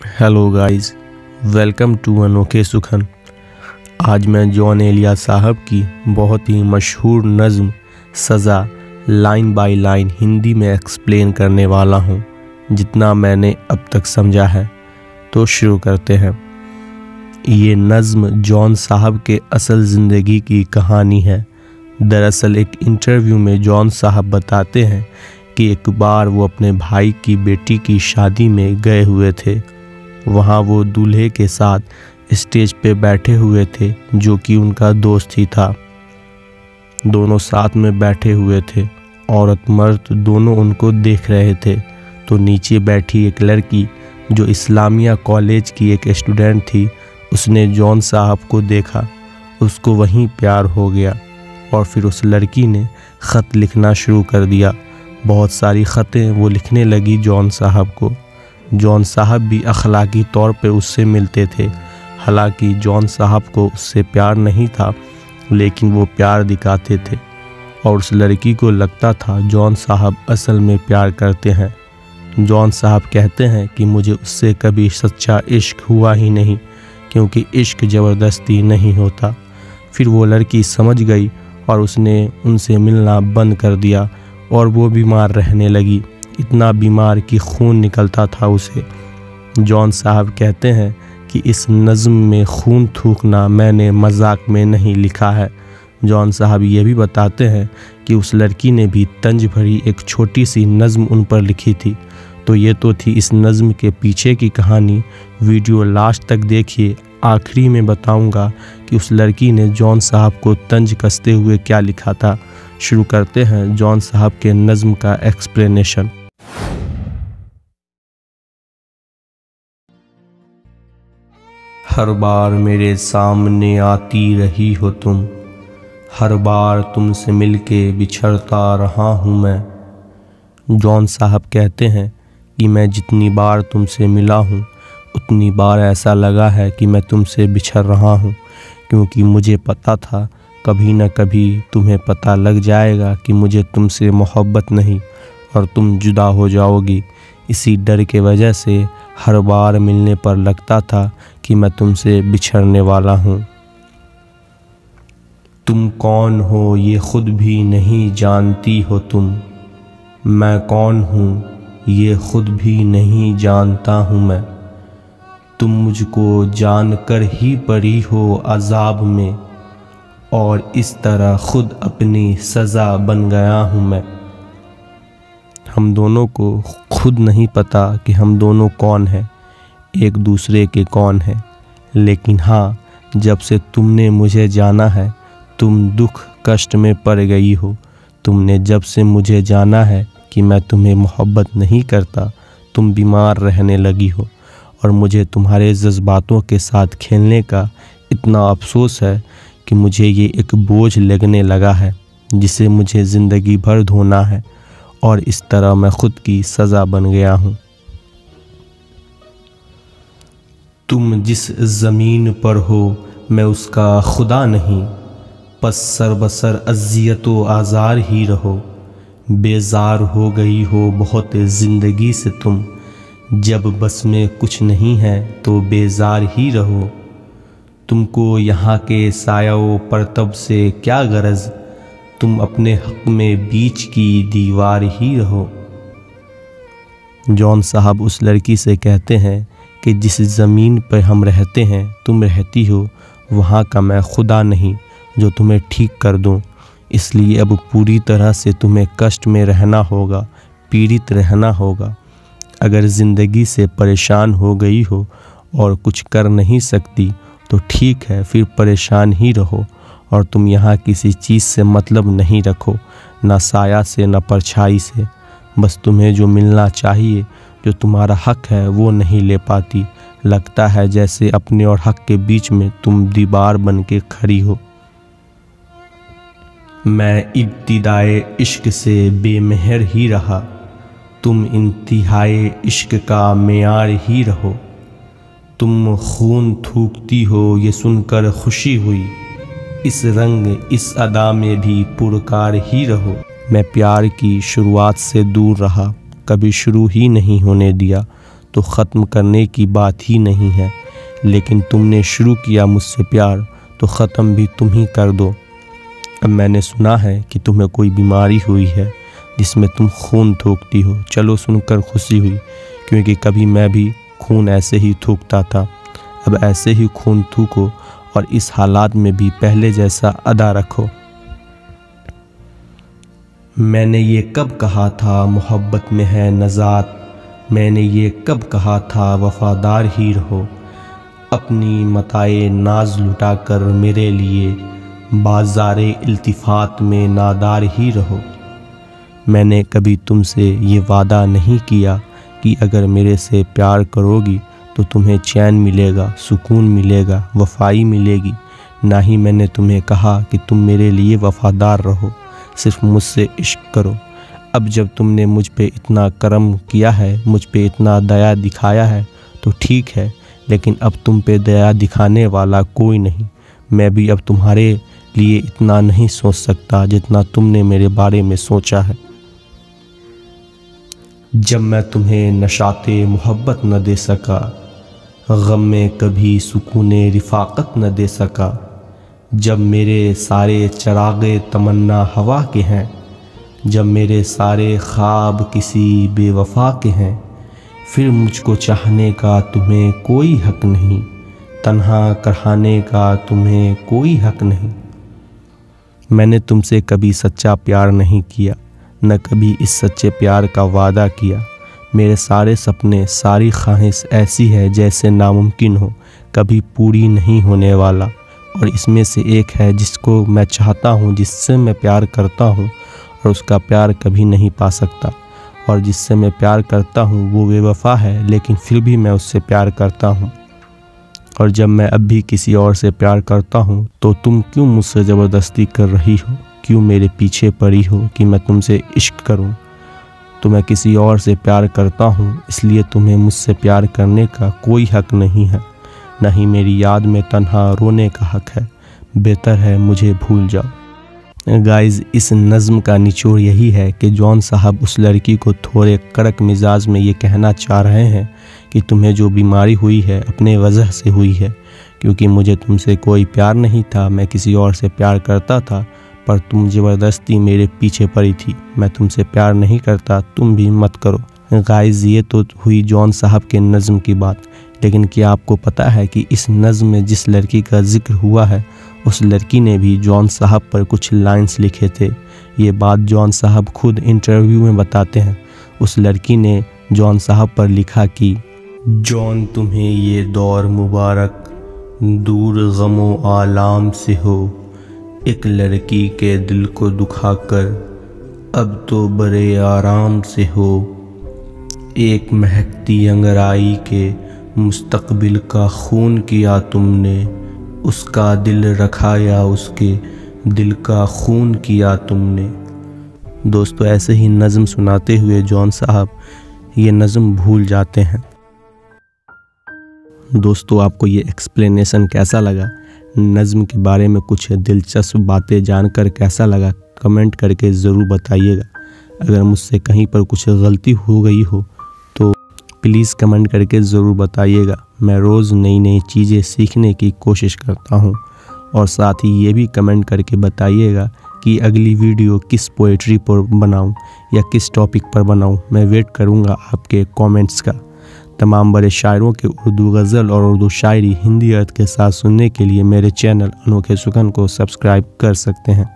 Hello guys, welcome to अनोखे सुखन। आज मैं जॉन एलिया साहब की बहुत ही मशहूर नज़्म सज़ा लाइन बाय लाइन हिंदी में एक्सप्लेन करने वाला हूँ, जितना मैंने अब तक समझा है। तो शुरू करते हैं। ये नज़्म जॉन साहब के असल ज़िंदगी की कहानी है। दरअसल एक इंटरव्यू में जॉन साहब बताते हैं कि एक बार वो अपने भाई की बेटी की शादी में गए हुए थे। वहाँ वो दूल्हे के साथ स्टेज पे बैठे हुए थे, जो कि उनका दोस्त ही था। दोनों साथ में बैठे हुए थे। औरत मर्द दोनों उनको देख रहे थे। तो नीचे बैठी एक लड़की जो इस्लामिया कॉलेज की एक स्टूडेंट थी, उसने जॉन साहब को देखा। उसको वहीं प्यार हो गया और फिर उस लड़की ने ख़त लिखना शुरू कर दिया। बहुत सारी ख़तें वो लिखने लगी जॉन साहब को। जॉन साहब भी अखलाकी तौर पे उससे मिलते थे। हालांकि जॉन साहब को उससे प्यार नहीं था, लेकिन वो प्यार दिखाते थे और उस लड़की को लगता था जॉन साहब असल में प्यार करते हैं। जॉन साहब कहते हैं कि मुझे उससे कभी सच्चा इश्क हुआ ही नहीं, क्योंकि इश्क ज़बरदस्ती नहीं होता। फिर वो लड़की समझ गई और उसने उनसे मिलना बंद कर दिया और वो बीमार रहने लगी, इतना बीमार कि खून निकलता था उसे। जॉन साहब कहते हैं कि इस नज़्म में खून थूकना मैंने मजाक में नहीं लिखा है। जॉन साहब ये भी बताते हैं कि उस लड़की ने भी तंज भरी एक छोटी सी नज़्म उन पर लिखी थी। तो ये तो थी इस नज़्म के पीछे की कहानी। वीडियो लास्ट तक देखिए। आखिरी में बताऊंगा कि उस लड़की ने जॉन साहब को तंज कसते हुए क्या लिखा था। शुरू करते हैं जॉन साहब के नज़्म का एक्सप्लेनेशन। हर बार मेरे सामने आती रही हो तुम, हर बार तुमसे मिलके बिछड़ता रहा हूँ मैं। जॉन साहब कहते हैं कि मैं जितनी बार तुमसे मिला हूँ, उतनी बार ऐसा लगा है कि मैं तुमसे बिछड़ रहा हूँ, क्योंकि मुझे पता था कभी न कभी तुम्हें पता लग जाएगा कि मुझे तुमसे मोहब्बत नहीं और तुम जुदा हो जाओगी। इसी डर के वजह से हर बार मिलने पर लगता था कि मैं तुमसे बिछड़ने वाला हूँ। तुम कौन हो ये खुद भी नहीं जानती हो तुम, मैं कौन हूँ ये खुद भी नहीं जानता हूँ मैं। तुम मुझको जानकर ही पड़ी हो अज़ाब में, और इस तरह खुद अपनी सज़ा बन गया हूँ मैं। हम दोनों को खुद नहीं पता कि हम दोनों कौन हैं, एक दूसरे के कौन हैं। लेकिन हाँ, जब से तुमने मुझे जाना है, तुम दुख कष्ट में पड़ गई हो। तुमने जब से मुझे जाना है कि मैं तुम्हें मोहब्बत नहीं करता, तुम बीमार रहने लगी हो और मुझे तुम्हारे जज्बातों के साथ खेलने का इतना अफसोस है कि मुझे ये एक बोझ लगने लगा है, जिसे मुझे ज़िंदगी भर ढोना है, और इस तरह मैं खुद की सज़ा बन गया हूँ। तुम जिस ज़मीन पर हो मैं उसका खुदा नहीं, बस सरबसर अज़ियत व आज़ार ही रहो। बेजार हो गई हो बहुत ज़िंदगी से तुम, जब बस में कुछ नहीं है तो बेजार ही रहो। तुमको यहाँ के साया व परतब से क्या गरज, तुम अपने हक़ में बीच की दीवार ही रहो। जॉन साहब उस लड़की से कहते हैं कि जिस ज़मीन पर हम रहते हैं तुम रहती हो, वहाँ का मैं खुदा नहीं जो तुम्हें ठीक कर दूँ। इसलिए अब पूरी तरह से तुम्हें कष्ट में रहना होगा, पीड़ित रहना होगा। अगर ज़िंदगी से परेशान हो गई हो और कुछ कर नहीं सकती तो ठीक है, फिर परेशान ही रहो। और तुम यहाँ किसी चीज़ से मतलब नहीं रखो, ना साया से ना परछाई से। बस तुम्हें जो मिलना चाहिए, जो तुम्हारा हक़ है, वो नहीं ले पाती। लगता है जैसे अपने और हक़ के बीच में तुम दीवार बन के खड़ी हो। मैं इब्तिदाए इश्क से बेमेहर ही रहा, तुम इंतहाए इश्क का मेयार ही रहो। तुम खून थूकती हो ये सुनकर खुशी हुई, इस रंग इस अदा में भी पुरकार ही रहो। मैं प्यार की शुरुआत से दूर रहा, कभी शुरू ही नहीं होने दिया। तो ख़त्म करने की बात ही नहीं है, लेकिन तुमने शुरू किया मुझसे प्यार तो ख़त्म भी तुम ही कर दो। अब मैंने सुना है कि तुम्हें कोई बीमारी हुई है जिसमें तुम खून थूकती हो। चलो सुनकर खुशी हुई, क्योंकि कभी मैं भी खून ऐसे ही थूकता था। अब ऐसे ही खून थूको और इस हालात में भी पहले जैसा अदा रखो। मैंने ये कब कहा था मोहब्बत में है नजात, मैंने ये कब कहा था वफादार ही रहो। अपनी मताए नाज लुटा कर मेरे लिए बाज़ारे इल्तिफ़ात में नादार ही रहो। मैंने कभी तुमसे ये वादा नहीं किया कि अगर मेरे से प्यार करोगी तो तुम्हें चैन मिलेगा, सुकून मिलेगा, वफ़ाई मिलेगी। ना ही मैंने तुम्हें कहा कि तुम मेरे लिए वफ़ादार रहो, सिर्फ मुझसे इश्क करो। अब जब तुमने मुझ पे इतना करम किया है, मुझ पे इतना दया दिखाया है तो ठीक है, लेकिन अब तुम पे दया दिखाने वाला कोई नहीं। मैं भी अब तुम्हारे लिए इतना नहीं सोच सकता जितना तुमने मेरे बारे में सोचा है। जब मैं तुम्हें नशाते मोहब्बत न दे सका, गम में कभी सुकूने रिफ़ाक़त न दे सका, जब मेरे सारे चरागे तमन्ना हवा के हैं, जब मेरे सारे ख्वाब किसी बेवफा के हैं, फिर मुझको चाहने का तुम्हें कोई हक नहीं, तन्हा कराने का तुम्हें कोई हक नहीं। मैंने तुमसे कभी सच्चा प्यार नहीं किया, न कभी इस सच्चे प्यार का वादा किया। मेरे सारे सपने, सारी ख्वाहिश ऐसी है जैसे नामुमकिन हो, कभी पूरी नहीं होने वाला। और इसमें से एक है जिसको मैं चाहता हूँ, जिससे मैं प्यार करता हूँ और उसका प्यार कभी नहीं पा सकता। और जिससे मैं प्यार करता हूँ वो बेवफा है, लेकिन फिर भी मैं उससे प्यार करता हूँ। और जब मैं अब भी किसी और से प्यार करता हूँ तो तुम क्यों मुझसे ज़बरदस्ती कर रही हो, क्यों मेरे पीछे पड़ी हो कि मैं तुमसे इश्क करूँ। तो मैं किसी और से प्यार करता हूँ, इसलिए तुम्हें मुझसे प्यार करने का कोई हक नहीं है, न ही मेरी याद में तन्हा रोने का हक है। बेहतर है मुझे भूल जाओ। गाइज़, इस नज़्म का निचोड़ यही है कि जॉन साहब उस लड़की को थोड़े कड़क मिजाज में ये कहना चाह रहे हैं कि तुम्हें जो बीमारी हुई है अपने वजह से हुई है, क्योंकि मुझे तुमसे कोई प्यार नहीं था, मैं किसी और से प्यार करता था, पर तुम ज़बरदस्ती मेरे पीछे पड़ी थी। मैं तुमसे प्यार नहीं करता, तुम भी मत करो। गाइज़, ये तो हुई जॉन साहब के नज़्म की बात, लेकिन क्या आपको पता है कि इस नज़्म में जिस लड़की का जिक्र हुआ है उस लड़की ने भी जॉन साहब पर कुछ लाइंस लिखे थे। ये बात जॉन साहब खुद इंटरव्यू में बताते हैं। उस लड़की ने जॉन साहब पर लिखा कि जॉन, तुम्हें ये दौर मुबारक, दूर गमो आलाम से हो, एक लड़की के दिल को दुखाकर अब तो बड़े आराम से हो। एक महकती अंगराई के मुस्तकबिल का खून किया तुमने, उसका दिल रखा या उसके दिल का खून किया तुमने। दोस्तों, ऐसे ही नज़्म सुनाते हुए जॉन साहब ये नज़्म भूल जाते हैं। दोस्तों, आपको ये एक्सप्लेनेशन कैसा लगा, नज़्म के बारे में कुछ दिलचस्प बातें जानकर कैसा लगा, कमेंट करके ज़रूर बताइएगा। अगर मुझसे कहीं पर कुछ गलती हो गई हो तो प्लीज़ कमेंट करके ज़रूर बताइएगा। मैं रोज़ नई नई चीज़ें सीखने की कोशिश करता हूँ। और साथ ही ये भी कमेंट करके बताइएगा कि अगली वीडियो किस पोएट्री पर बनाऊँ या किस टॉपिक पर बनाऊँ। मैं वेट करूँगा आपके कमेंट्स का। तमाम बड़े शायरों के उर्दू गज़ल और उर्दू शायरी हिंदी अर्थ के साथ सुनने के लिए मेरे चैनल अनोखे सुखन को सब्सक्राइब कर सकते हैं।